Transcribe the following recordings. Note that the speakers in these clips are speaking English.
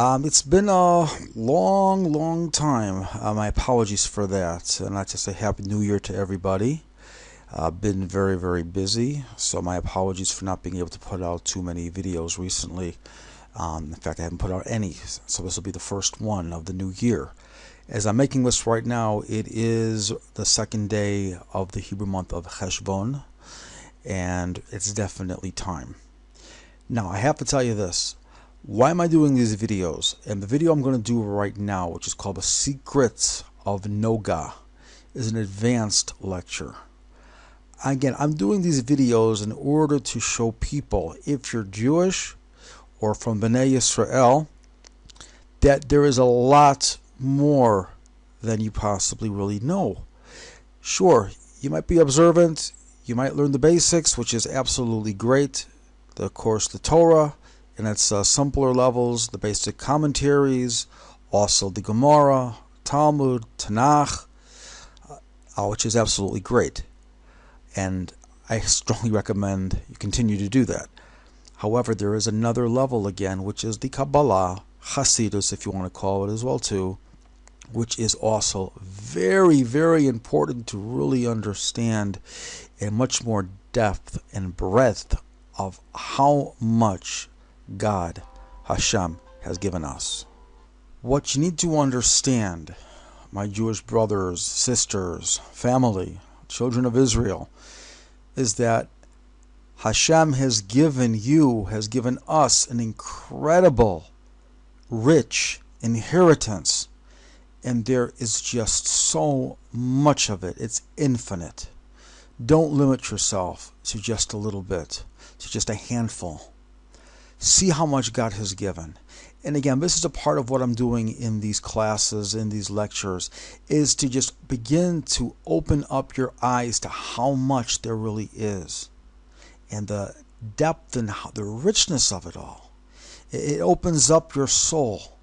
It's been a long time. My apologies for that. And I'd like to say Happy New Year to everybody. Been very busy, so my apologies for not being able to put out too many videos recently. In fact, I haven't put out any, so this will be the first one of the new year. As I'm making this right now, it is the second day of the Hebrew month of Cheshvan, and it's definitely time. Now, I have to tell you this. Why am I doing these videos? And the video I'm going to do right now, which is called The Secrets of Noga, is an advanced lecture. Again, I'm doing these videos in order to show people, if you're Jewish or from Bnei Yisrael, that there is a lot more than you possibly really know. Sure, you might be observant, you might learn the basics, which is absolutely great. Of course, the Torah, and its simpler levels, the basic commentaries, also the Gemara, Talmud, Tanakh, which is absolutely great. And I strongly recommend you continue to do that. However, there is another level again, which is the Kabbalah, Hasidus, if you want to call it as well too, which is also very important to really understand in much more depth and breadth of how much God, Hashem, has given us. What you need to understand, my Jewish brothers, sisters, family, children of Israel, is that Hashem has given you, has given us an incredible, rich inheritance, and there is just so much of it. It's infinite. Don't limit yourself to just a little bit, to just a handful. See how much God has given. And again, this is a part of what I'm doing in these classes, in these lectures, is to just begin to open up your eyes to how much there really is. And the depth and the richness of it all. It opens up your soul.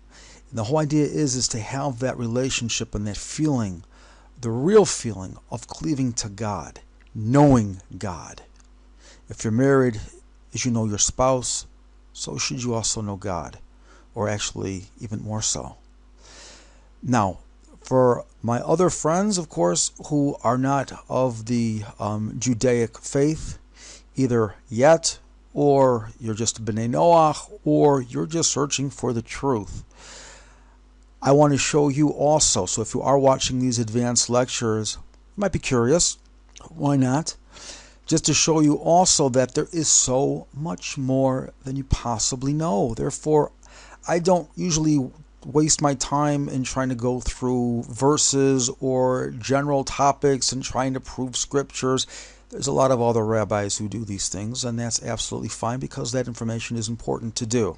And the whole idea is to have that relationship and that feeling, the real feeling of cleaving to God, knowing God. If you're married, as you know your spouse, so should you also know God, or actually even more so. Now, for my other friends, of course, who are not of the Judaic faith, either yet, or you're just B'nai Noach, or you're just searching for the truth, I want to show you also, so if you are watching these advanced lectures, you might be curious, why not? Just to show you also that there is so much more than you possibly know. Therefore, I don't usually waste my time in trying to go through verses or general topics and trying to prove scriptures. There's a lot of other rabbis who do these things, and that's absolutely fine because that information is important to do.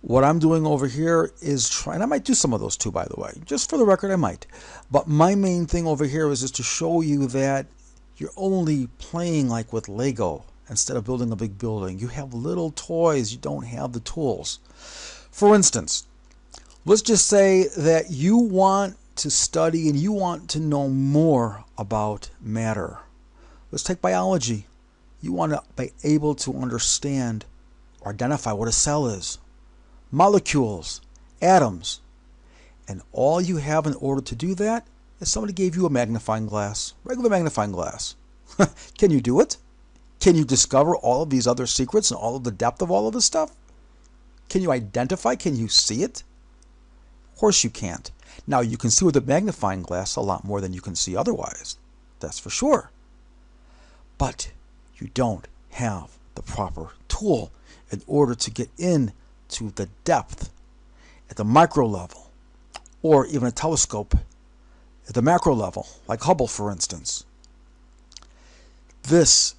What I'm doing over here is trying, I might do some of those too, by the way. Just for the record, I might. But my main thing over here is to show you that you're only playing like with Lego instead of building a big building. You have little toys, you don't have the tools. For instance, let's just say that you want to study and you want to know more about matter. Let's take biology. You want to be able to understand or identify what a cell is, molecules, atoms. And all you have in order to do that is somebody gave you a magnifying glass, regular magnifying glass. Can you do it? Can you discover all of these other secrets and all of the depth of all of this stuff? Can you identify? Can you see it? Of course you can't. Now you can see with a magnifying glass a lot more than you can see otherwise. That's for sure. But you don't have the proper tool in order to get into the depth at the micro level, or even a telescope at the macro level, like Hubble, for instance. This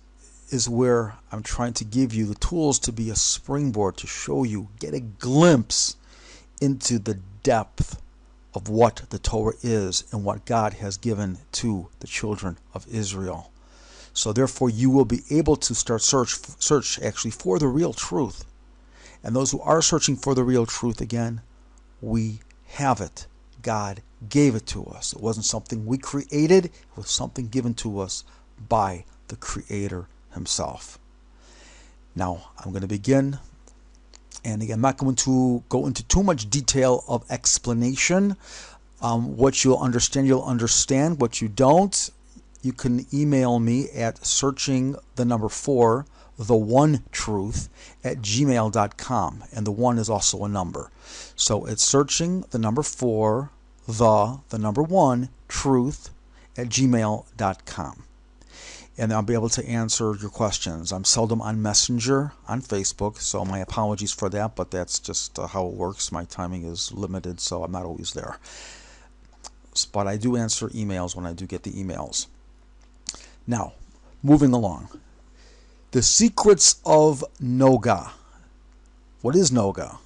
is where I'm trying to give you the tools to be a springboard to show you, get a glimpse into the depth of what the Torah is and what God has given to the children of Israel. So therefore you will be able to start search actually for the real truth. And those who are searching for the real truth, again, we have it. God gave it to us. It wasn't something we created. It was something given to us by the Creator Himself. Now, I'm going to begin And again, I'm not going to go into too much detail of explanation. What you'll understand. What you don't, you can email me at searching the number 4, the one truth at gmail.com. And the 1 is also a number. So it's searching the number 4, the number 1, truth at gmail.com. And I'll be able to answer your questions. I'm seldom on Messenger on Facebook, so my apologies for that, but that's just how it works. My timing is limited, so I'm not always there. But I do answer emails when I do get the emails. Now, moving along. The secrets of Noga. What is Noga?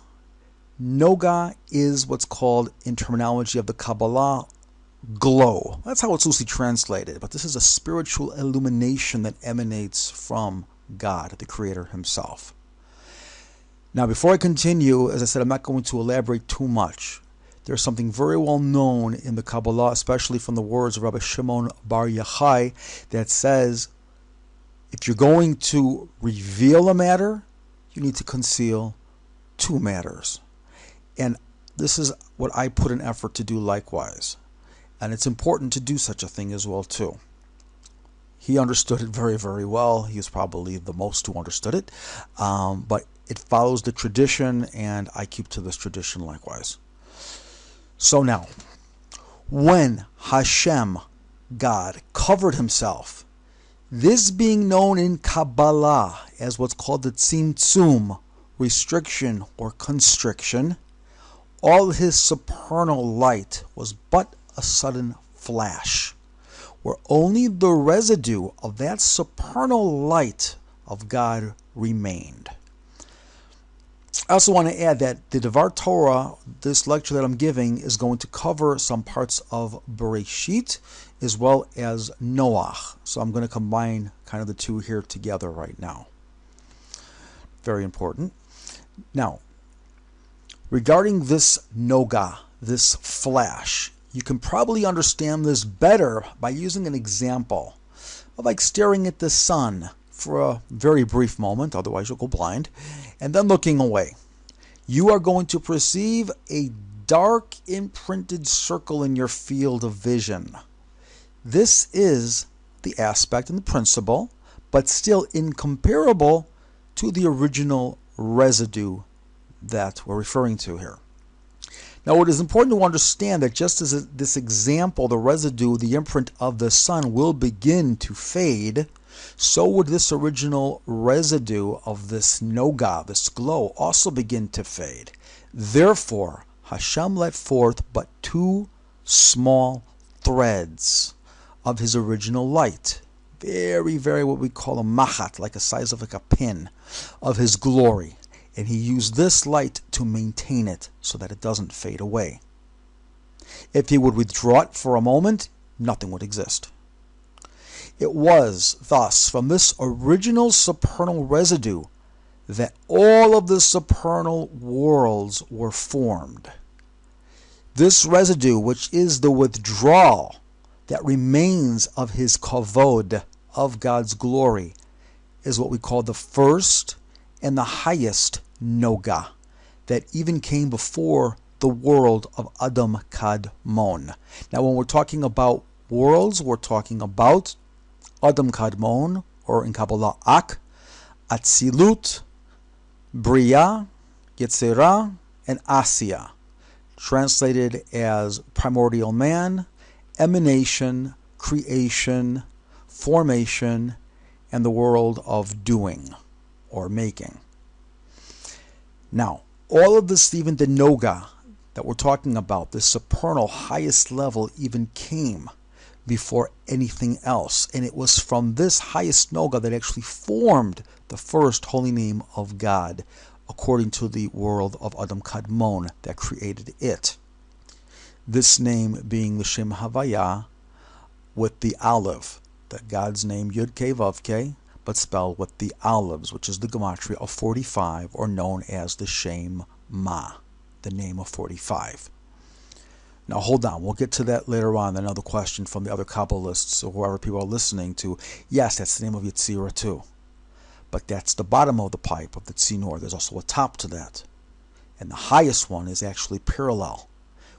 Noga is what's called, in terminology of the Kabbalah, glow. That's how it's loosely translated, but this is a spiritual illumination that emanates from God, the Creator Himself. Now, before I continue, as I said, I'm not going to elaborate too much. There's something very well known in the Kabbalah, especially from the words of Rabbi Shimon Bar Yochai, that says, if you're going to reveal a matter, you need to conceal 2 matters. And this is what I put an effort to do likewise. And it's important to do such a thing as well, too. He understood it very, very well. He was probably the most who understood it. But it follows the tradition, and I keep to this tradition likewise. So now, when Hashem, God, covered Himself, this being known in Kabbalah as what's called the tzimtzum, restriction or constriction, all His supernal light was but a sudden flash, where only the residue of that supernal light of God remained. I also want to add that the Devar Torah, this lecture that I'm giving, is going to cover some parts of Bereshit as well as Noach. So I'm going to combine kind of the two here together right now. Very important. Now, regarding this Noga, this flash, you can probably understand this better by using an example of like staring at the sun for a very brief moment, otherwise you'll go blind, and then looking away. You are going to perceive a dark imprinted circle in your field of vision. This is the aspect and the principle, but still incomparable to the original residue that we're referring to here. Now, it is important to understand that just as this example, the residue, the imprint of the sun will begin to fade, so would this original residue of this Noga, this glow, also begin to fade. Therefore, Hashem let forth but 2 small threads of His original light. Very, very what we call a machat, like a size of like a pin of His glory. And He used this light to maintain it so that it doesn't fade away. If He would withdraw it for a moment, nothing would exist. It was thus from this original supernal residue that all of the supernal worlds were formed. This residue, which is the withdrawal that remains of His kavod, of God's glory, is what we call the first and the highest Noga, that even came before the world of Adam Kadmon. Now, when we're talking about worlds, we're talking about Adam Kadmon, or in Kabbalah Ak, Atzilut, Bria, Yetzirah, and Asiya, translated as primordial man, emanation, creation, formation, and the world of doing or making. Now, all of this, even the Noga that we're talking about, the supernal highest level, even came before anything else. And it was from this highest Noga that actually formed the first holy name of God, according to the world of Adam Kadmon that created it. This name being the Shem Havaya with the Aleph, that God's name Yud Kei Vav Kei, but spelled with the Aleph, which is the gematria of 45, or known as the Shem Ma, the name of 45. Now hold on, we'll get to that later on. Another question from the other Kabbalists or whoever people are listening to. Yes, that's the name of Yetzirah too. but that's the bottom of the pipe of the tzinor. There's also a top to that. And the highest one is actually parallel,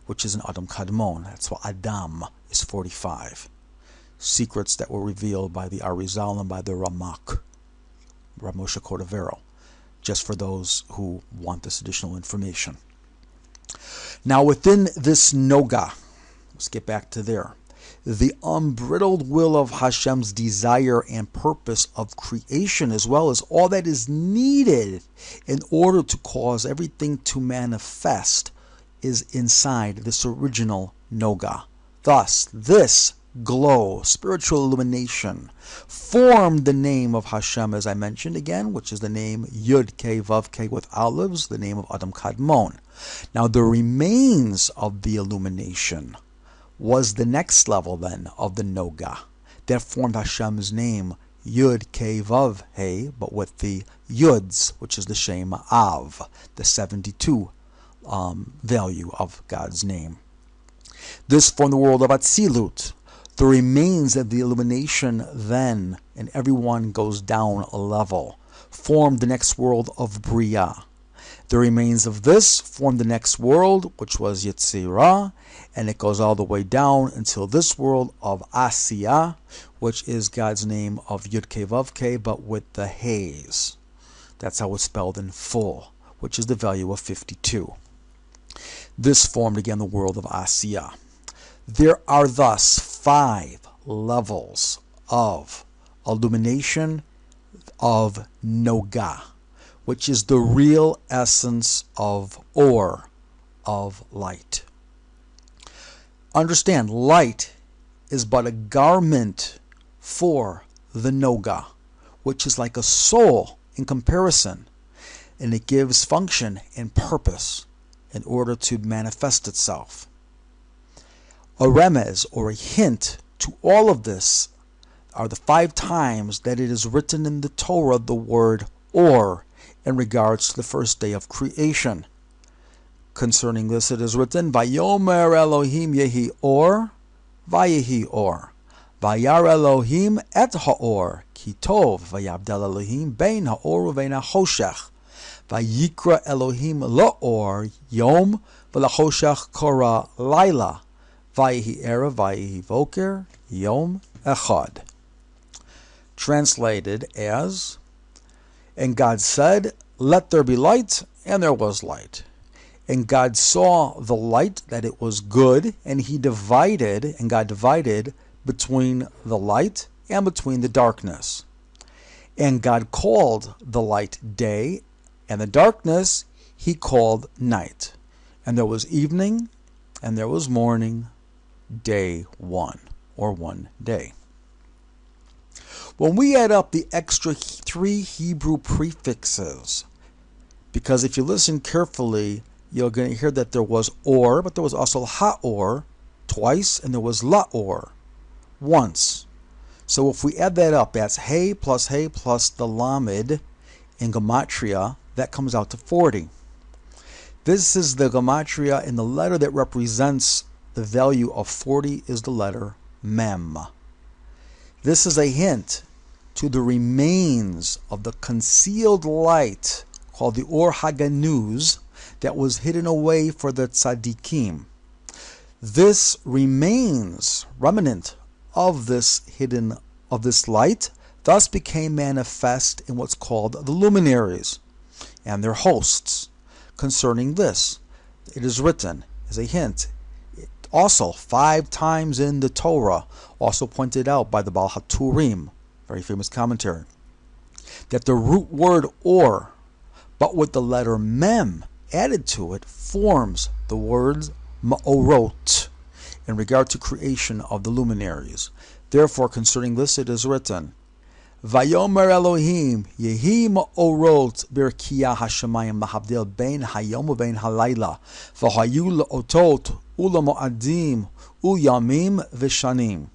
which is an Adam Kadmon. That's why Adam is 45. Secrets that were revealed by the Arizal and by the Ramak, Rav Moshe Cordovero, just for those who want this additional information. Now within this Noga, let's get back to there, the unbridled will of Hashem's desire and purpose of creation, as well as all that is needed in order to cause everything to manifest, is inside this original Noga. Thus, this glow, spiritual illumination, formed the name of Hashem, as I mentioned again, which is the name Yud Kei Vav Kei with olives, the name of Adam Kadmon. Now, the remains of the illumination was the next level then of the Noga that formed Hashem's name Yud Kei Vav Hey, but with the Yuds, which is the Shem Av, the 72 value of God's name. This formed the world of Atzilut. The remains of the illumination then, and everyone goes down a level, formed the next world of Bria. The remains of this formed the next world, which was Yetzirah, and it goes all the way down until this world of Asiyah, which is God's name of Yud Kei Vav Kei, but with the Hays. That's how it's spelled in full, which is the value of 52. This formed again the world of Asiyah. There are thus 5 levels of illumination of Noga, which is the real essence of Or, of light. Understand, light is but a garment for the Noga, which is like a soul in comparison, and it gives function and purpose in order to manifest itself. A remez, or a hint to all of this, are the 5 times that it is written in the Torah the word Or in regards to the first day of creation. Concerning this it is written, Vayomer Elohim Yehi Or, Vayehi Or. Vayar Elohim et Ha'or, Ki Tov, Vayabdel Elohim bein Ha'or uvein HaChoshech. Vayikra Elohim La'or Yom, V'lachoshech Kora Laila. Vayehi Erev, Vayehi Voker, Yom Echad. Translated as, and God said, let there be light, and there was light. And God saw the light, that it was good, and God divided between the light and between the darkness. And God called the light day, and the darkness he called night. And there was evening, and there was morning, day 1, or 1 day. When we add up the extra 3 Hebrew prefixes, because if you listen carefully, you're going to hear that there was Or, but there was also Ha-Or twice, and there was La-Or once. So if we add that up, that's Hey plus the Lamed in Gematria, that comes out to 40. This is the Gematria, and the letter that represents the value of 40 is the letter Mem. This is a hint to the remains of the concealed light called the Or Haganuz that was hidden away for the tzaddikim. This remains remnant of this light, thus became manifest in what's called the luminaries and their hosts. Concerning this, it is written as a hint, also 5 times in the Torah, also pointed out by the Baal HaTurim, very famous commentary, that the root word Or, but with the letter Mem added to it, forms the words Ma'orot in regard to creation of the luminaries. Therefore, concerning this, it is written, Vayomer Elohim Yehi Ma'orot Birkiyah Hashemayim Lahavdil Bein Hayom Ubein Halayla V'hayu La'otot Ulamo'adim Uyamim V'shanim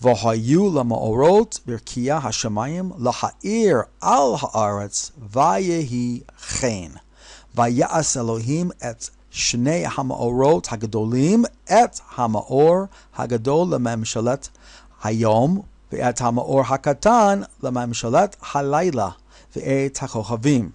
V'hayu La'ma'orot Birkiyah Hashemayim Laha'ir Al Haaretz Vayehi Chen Vayas Elohim et Shnei Hama'orot Hagadolim et Hama'or Hagadol Lememshalet Hayom Ve'et Hama'or Hakatan Lememshalet Halayla ve'et ha'kochavim.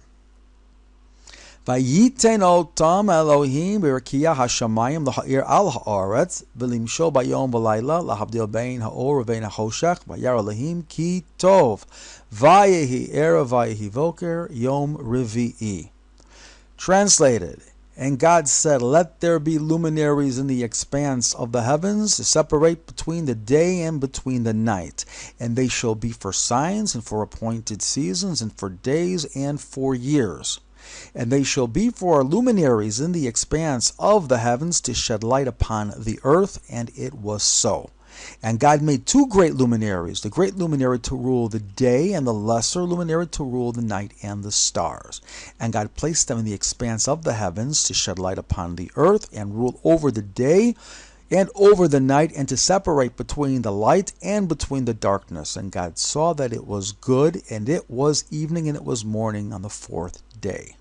Vayiten otam Elohim b'rekiah hashamayim l'ha'ir al ha'aretz v'limshol bayom v'layla l'habdil bein ha'or v'bein ha'choshech v'yar Elohim ki tov vayehi erev vayehi voker yom revi'i. Translated, and God said, let there be luminaries in the expanse of the heavens to separate between the day and between the night, and they shall be for signs and for appointed seasons and for days and for years. And they shall be for luminaries in the expanse of the heavens to shed light upon the earth, and it was so. And God made two great luminaries, the great luminary to rule the day and the lesser luminary to rule the night and the stars. And God placed them in the expanse of the heavens to shed light upon the earth and rule over the day and over the night and to separate between the light and between the darkness. And God saw that it was good, and it was evening and it was morning on the fourth day.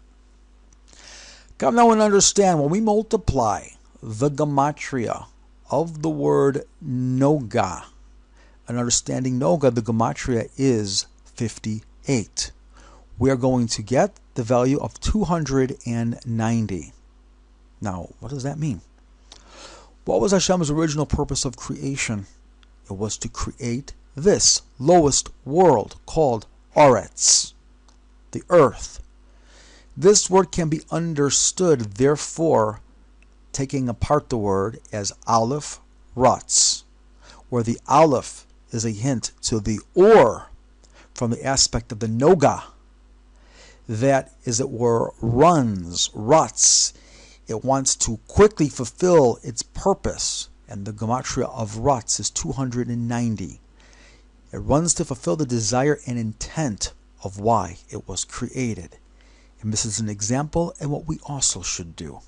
Come now and understand, when we multiply the gematria of the word Noga, and understanding Noga, the gematria is 58. We are going to get the value of 290. Now, what does that mean? What was Hashem's original purpose of creation? It was to create this lowest world called Aretz, the earth. This word can be understood, therefore, taking apart the word as Aleph Ratz, where the Aleph is a hint to the Or from the aspect of the Noga, that, as it were, runs, Ratz. It wants to quickly fulfill its purpose, and the gematria of Ratz is 290. It runs to fulfill the desire and intent of why it was created. And this is an example and what we also should do.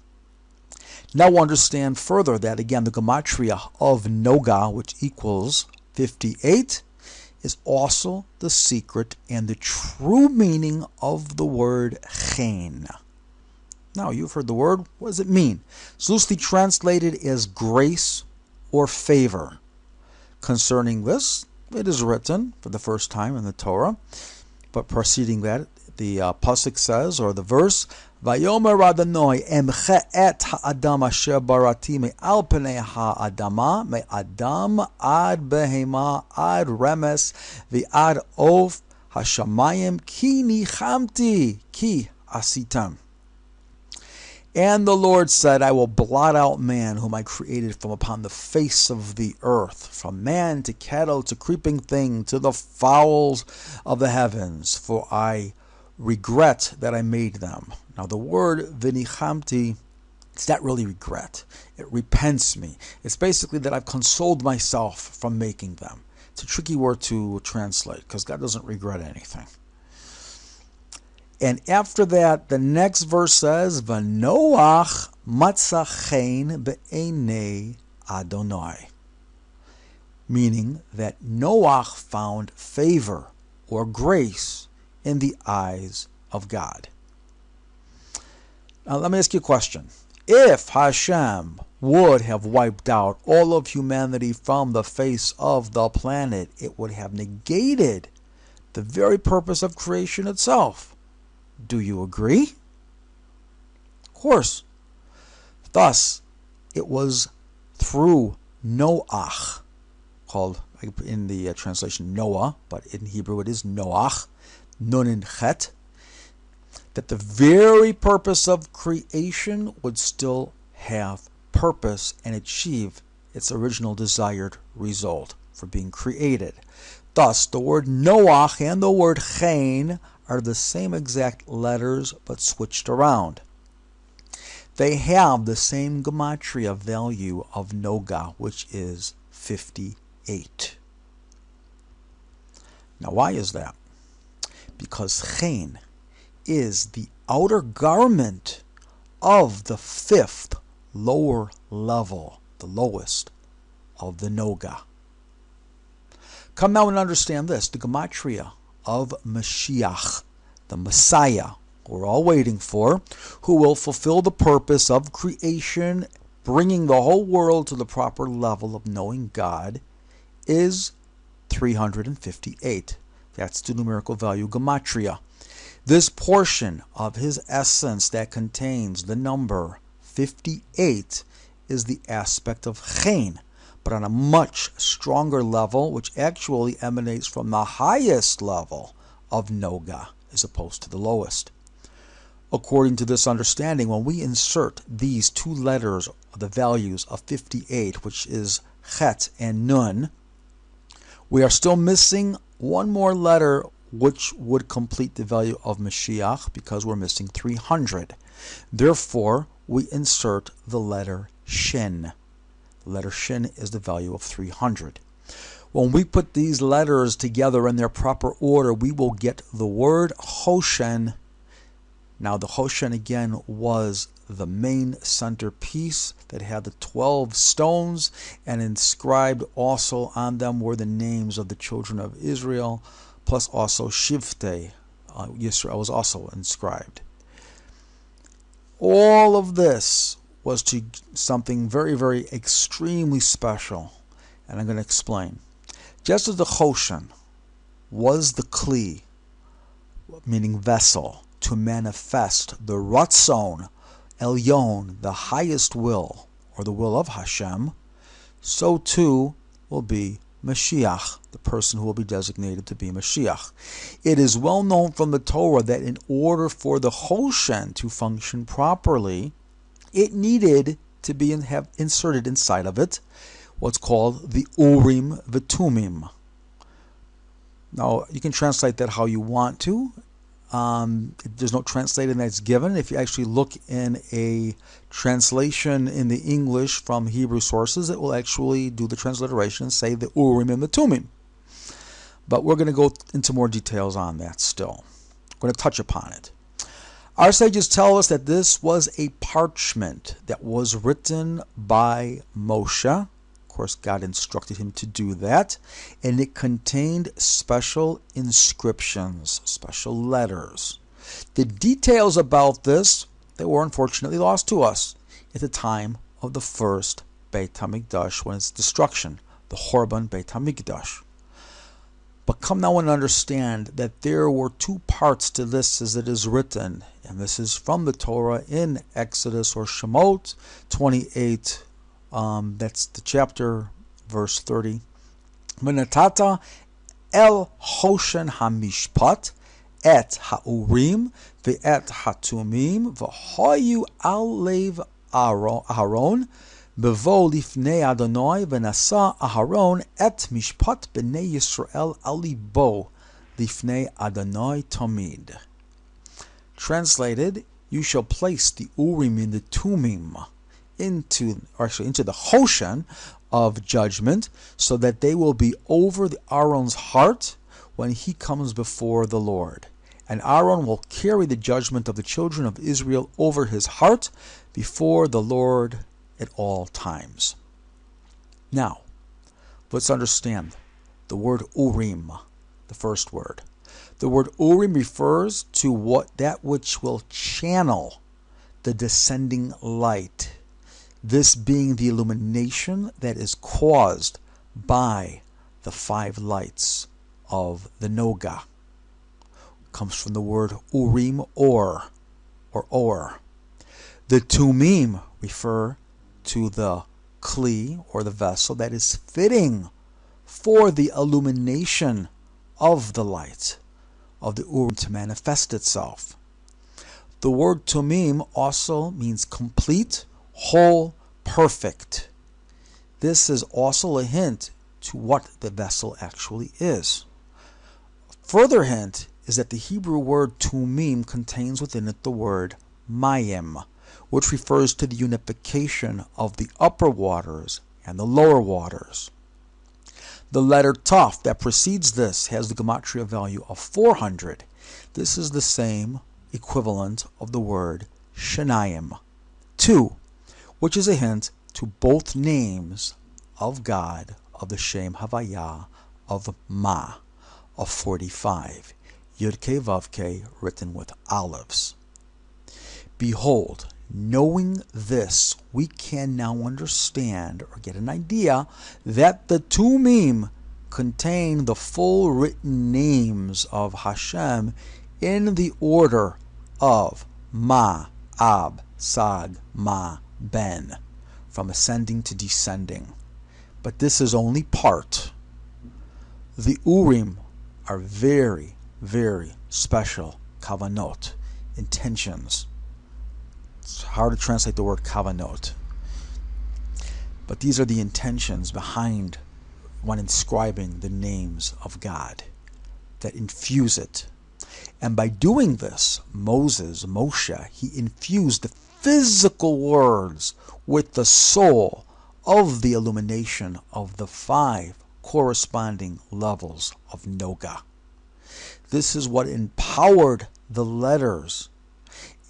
Now we'll understand further that, again, the gematria of Noga, which equals 58, is also the secret and the true meaning of the word Chen. Now, you've heard the word. What does it mean? It's loosely translated as grace or favor. Concerning this, it is written for the first time in the Torah, but preceding that, the pasuk says, or the verse, Vayomer Adonai emche et ha'adam asher barati me'al pnei ha'adama me'adam ad behema ad remes v'ad of hashamayim ki nichamti ki asitam. And the Lord said, I will blot out man whom I created from upon the face of the earth, from man to cattle to creeping thing to the fowls of the heavens, for I regret that I made them. Now the word vinichamti, it's not really regret. It repents me. It's basically that I've consoled myself from making them. It's a tricky word to translate because God doesn't regret anything. And after that, the next verse says, V'noach matzah chen be'enei Adonai. Meaning that Noach found favor or grace in the eyes of God. Now let me ask you a question. If Hashem would have wiped out all of humanity from the face of the planet, it would have negated the very purpose of creation itself. Do you agree? Of course. Thus, it was through Noach, called in the translation Noah, but in Hebrew it is Noach, Nun and Chet, that the very purpose of creation would still have purpose and achieve its original desired result for being created. Thus, the word Noach and the word Chen are the same exact letters but switched around. They have the same gematria value of Noga, which is 58. Now, why is that? Because Chen is the outer garment of the fifth lower level, the lowest of the Noga. Come now and understand this. The gematria of Mashiach, the Messiah, we're all waiting for, who will fulfill the purpose of creation, bringing the whole world to the proper level of knowing God, is 358. That's the numerical value gematria. This portion of his essence that contains the number 58 is the aspect of Chen, but on a much stronger level, which actually emanates from the highest level of Noga as opposed to the lowest. According to this understanding, when we insert these two letters, the values of 58, which is Chet and Nun, we are still missing one more letter which would complete the value of Mashiach, because we're missing 300. Therefore, we insert the letter Shin. The letter Shin is the value of 300. When we put these letters together in their proper order, we will get the word Hoshen. Now, the Hoshen again was the main centerpiece that had the 12 stones, and inscribed also on them were the names of the children of Israel, plus also Shivte. Yisrael was also inscribed. All of this was to something very, very extremely special, and I'm going to explain. Just as the Hoshen was the Kli, meaning vessel, to manifest the Ratzon Elyon, the highest will, or the will of Hashem, so too will be Mashiach, the person who will be designated to be Mashiach. It is well known from the Torah that in order for the Hoshen to function properly, it needed to have inserted inside of it what's called the Urim V'Tumim. Now, you can translate that how you want to. There's no translating that's given. If you actually look in a translation in the English from Hebrew sources, it will actually do the transliteration and say the Urim and the Tumim. But we're going to go into more details on that still. We're going to touch upon it. Our sages tell us that this was a parchment that was written by Moshe. Of course, God instructed him to do that, and it contained special inscriptions, special letters. The details about this, they were unfortunately lost to us at the time of the first Beit HaMikdash, when its destruction, the Horban Beit HaMikdash. But come now and understand that there were two parts to this as it is written, and this is from the Torah in Exodus or Shemot 28. That's the chapter, verse 30. V'natata el Hoshen hamishpat et ha'urim ve'et hatumim v'hoyu al lev Aharon bevo lifnei Adonai v'nasa Aharon et mishpat b'nei Yisrael al libo lifnei Adonai tamid. Translated, you shall place the Urim in the Tumim into the Hoshen of judgment, so that they will be over the Aaron's heart when he comes before the Lord. And Aaron will carry the judgment of the children of Israel over his heart before the Lord at all times. Now, let's understand the word Urim, the first word. The word Urim refers to that which will channel the descending light, this being the illumination that is caused by the 5 lights of the Noga. It comes from the word Urim or Or. The Tumim refer to the Kli, or the vessel, that is fitting for the illumination of the light of the Urim to manifest itself. The word Tumim also means complete, whole, perfect. This is also a hint to what the vessel actually is. Further hint is that the Hebrew word Tumim contains within it the word Mayim, which refers to the unification of the upper waters and the lower waters. The letter Taf that precedes this has the gematria value of 400. This is the same equivalent of the word Shenayim, 2, which is a hint to both names of God of the Shem Havayah of Ma, of 45, Yud-Ke Vav-Ke, written with olives. Behold, knowing this, we can now understand or get an idea that the Tumim contain the full written names of Hashem in the order of Ma, Ab, Sag, Ma, Ben, from ascending to descending. But this is only part. The Urim are very, very special kavanot, intentions. It's hard to translate the word kavanot. But these are the intentions behind when inscribing the names of God that infuse it. And by doing this, Moshe, he infused the physical words with the soul of the illumination of the 5 corresponding levels of Noga. This is what empowered the letters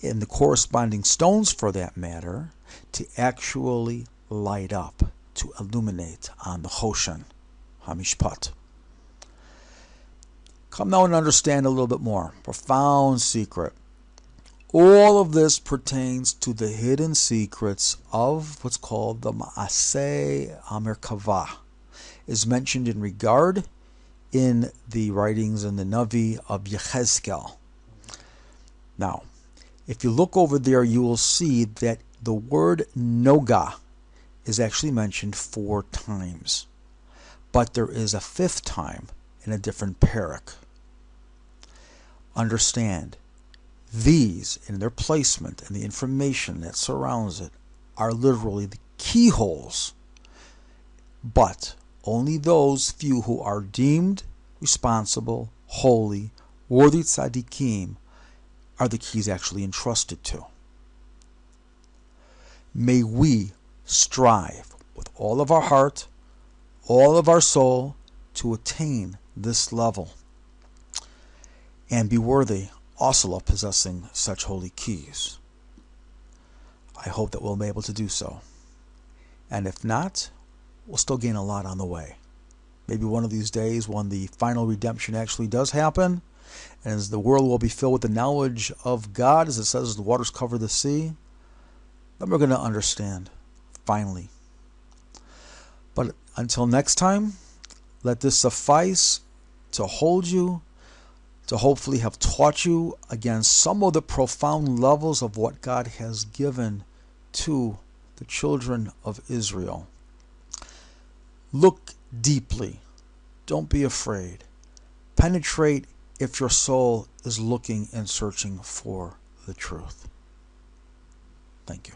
and the corresponding stones, for that matter, to actually light up, to illuminate on the Choshen HaMishpat. Come now and understand a little bit more. Profound secret. All of this pertains to the hidden secrets of what's called the Maaseh HaMerkavah, is mentioned in regard in the writings in the Navi of Yechezkel. Now, if you look over there, you will see that the word Noga is actually mentioned 4 times, but there is a 5th time in a different parak. Understand, these, in their placement and the information that surrounds it, are literally the keyholes, but only those few who are deemed responsible, holy, worthy tzaddikim are the keys actually entrusted to. May we strive with all of our heart, all of our soul, to attain this level and be worthy also of possessing such holy keys. I hope that we'll be able to do so. And if not, we'll still gain a lot on the way. Maybe one of these days, when the final redemption actually does happen, and as the world will be filled with the knowledge of God, as it says, the waters cover the sea, then we're going to understand, finally. But until next time, let this suffice to hold you, to hopefully have taught you again some of the profound levels of what God has given to the children of Israel. Look deeply. Don't be afraid. Penetrate if your soul is looking and searching for the truth. Thank you.